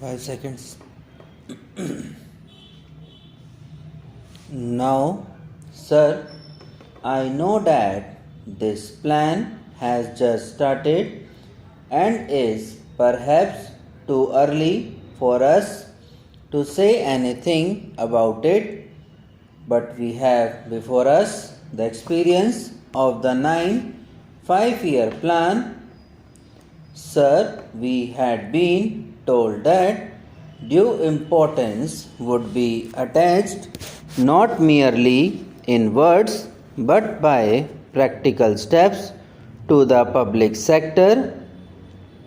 5 seconds. Now, sir, I know that this plan has just started and is perhaps too early for us to say anything about it, but we have before us the experience of the 5-year plan. Sir, we had been told that due importance would be attached not merely in words but by practical steps to the public sector.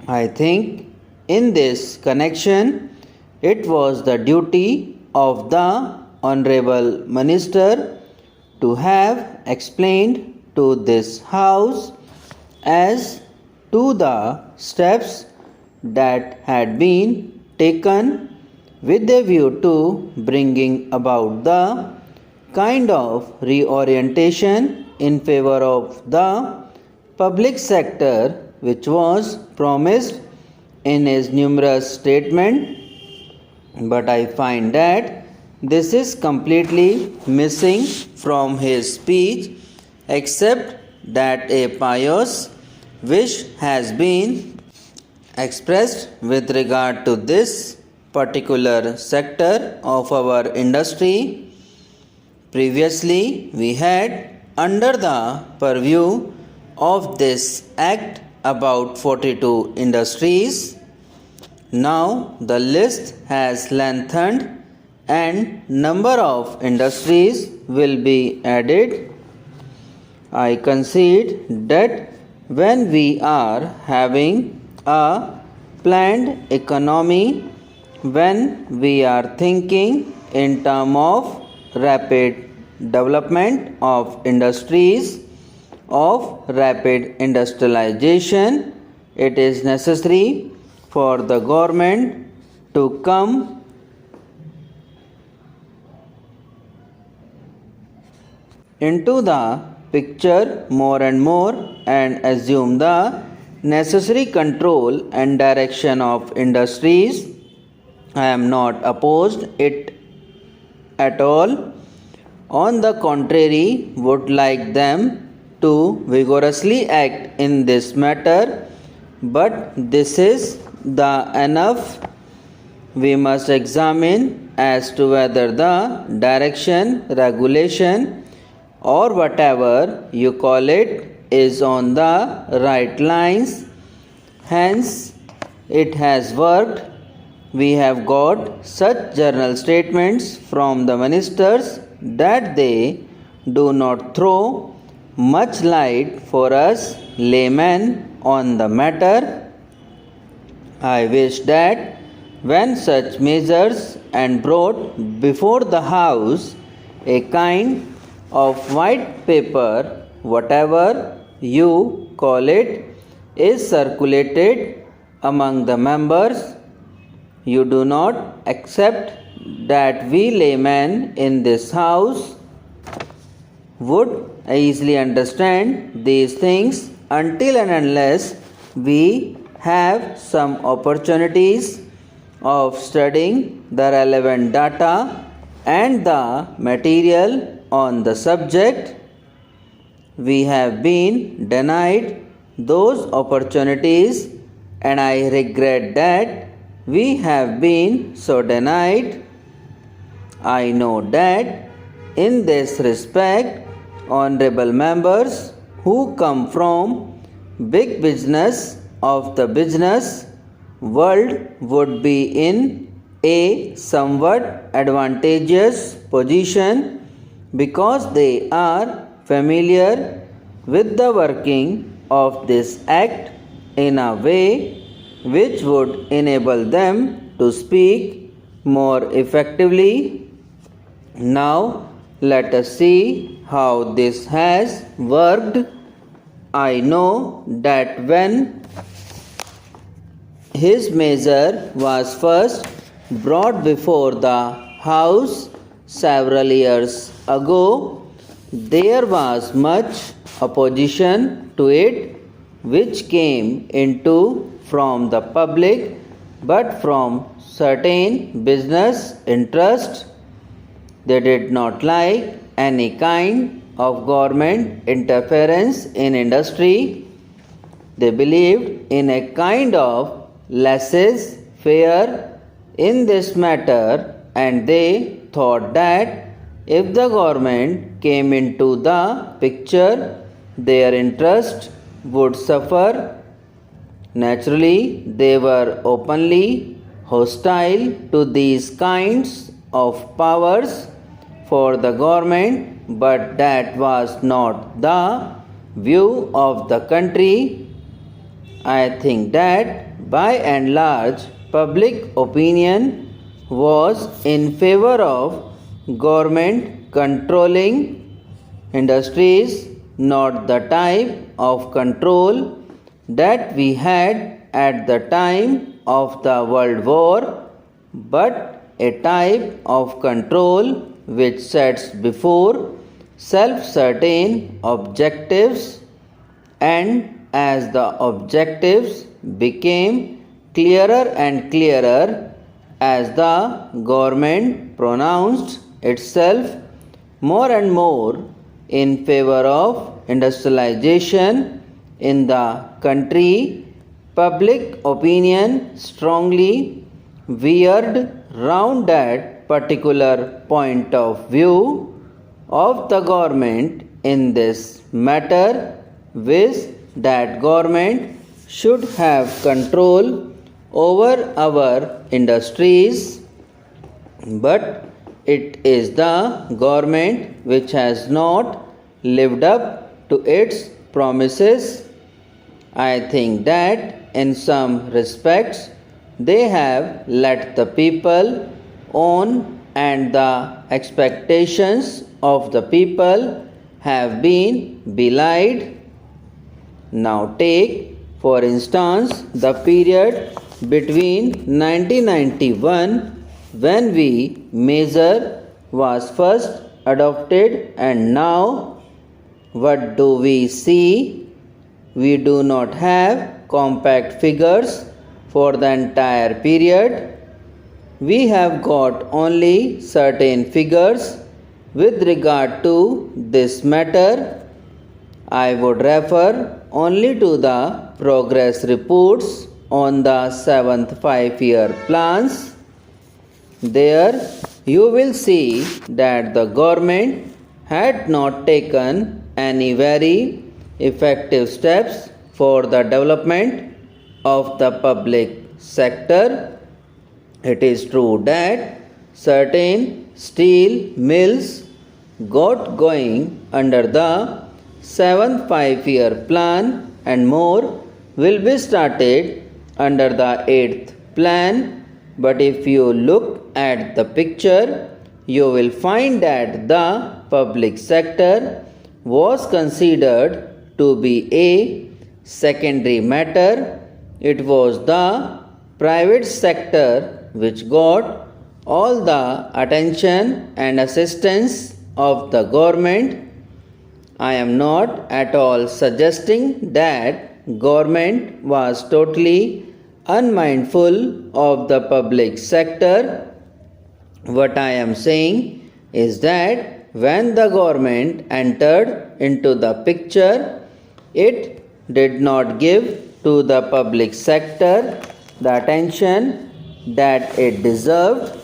I think in this connection it was the duty of the Honorable Minister to have explained to this House as to the steps that had been taken with a view to bringing about the kind of reorientation in favor of the public sector which was promised in his numerous statements, but I find that this is completely missing from his speech, except that a pious wish has been expressed with regard to this particular sector of our industry. Previously, we had under the purview of this act about 42 industries. Now the list has lengthened and number of industries will be added. I concede that when we are having a planned economy, when we are thinking in terms of rapid development of industries, of rapid industrialization, it is necessary for the government to come into the picture more and more and assume the necessary control and direction of industries. I am not opposed it at all. On the contrary, would like them to vigorously act in this matter, but this is the enough. We must examine as to whether the direction, regulation, or whatever you call it is on the right lines. Hence, it has worked. We have got such journal statements from the ministers that they do not throw much light for us laymen on the matter. I wish that when such measures and brought before the House a kind of white paper, whatever you call it, is circulated among the members, you do not accept that we laymen in this House would easily understand these things until and unless we have some opportunities of studying the relevant data and the material on the subject. We have been denied those opportunities, and I regret that we have been so denied. I know that in this respect, honorable members who come from big business of the business world would be in a somewhat advantageous position because they are familiar with the working of this act in a way which would enable them to speak more effectively. Now let us see how this has worked. I know that when his measure was first brought before the House several years ago, there was much opposition to it which came into from the public but from certain business interests. They did not like any kind of government interference in industry. They believed in a kind of laissez-faire in this matter, and they thought that if the government came into the picture, their interest would suffer. Naturally, they were openly hostile to these kinds of powers for the government, but that was not the view of the country. I think that by and large, public opinion was in favor of government controlling industries, not the type of control that we had at the time of the World War, but a type of control which sets before self-certain objectives, and as the objectives became clearer and clearer, as the government pronounced itself more and more in favor of industrialization in the country, public opinion strongly veered round that particular point of view of the government in this matter, which that government should have control over our industries, but it is the government which has not lived up to its promises. I think that in some respects they have let the people own, and the expectations of the people have been belied. Now take for instance the period between 1991, when we measure was first adopted, and now what do we see? We do not have compact figures for the entire period. We have got only certain figures with regard to this matter. I would refer only to the progress reports on the 7th 5-year plans. There you will see that the government had not taken any very effective steps for the development of the public sector. It is true that certain steel mills got going under the 7th 5-year plan, and more will be started under the 8th plan. But if you look at the picture, you will find that the public sector was considered to be a secondary matter. It was the private sector which got all the attention and assistance of the government. I am not at all suggesting that government was totally unmindful of the public sector. What I am saying is that when the government entered into the picture, it did not give to the public sector the attention that it deserved.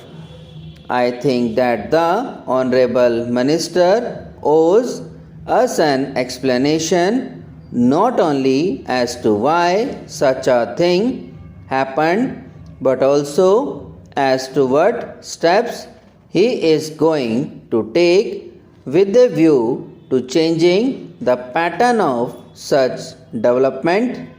I think that the Honorable Minister owes us an explanation, not only as to why such a thing happened, but also as to what steps he is going to take with a view to changing the pattern of such development.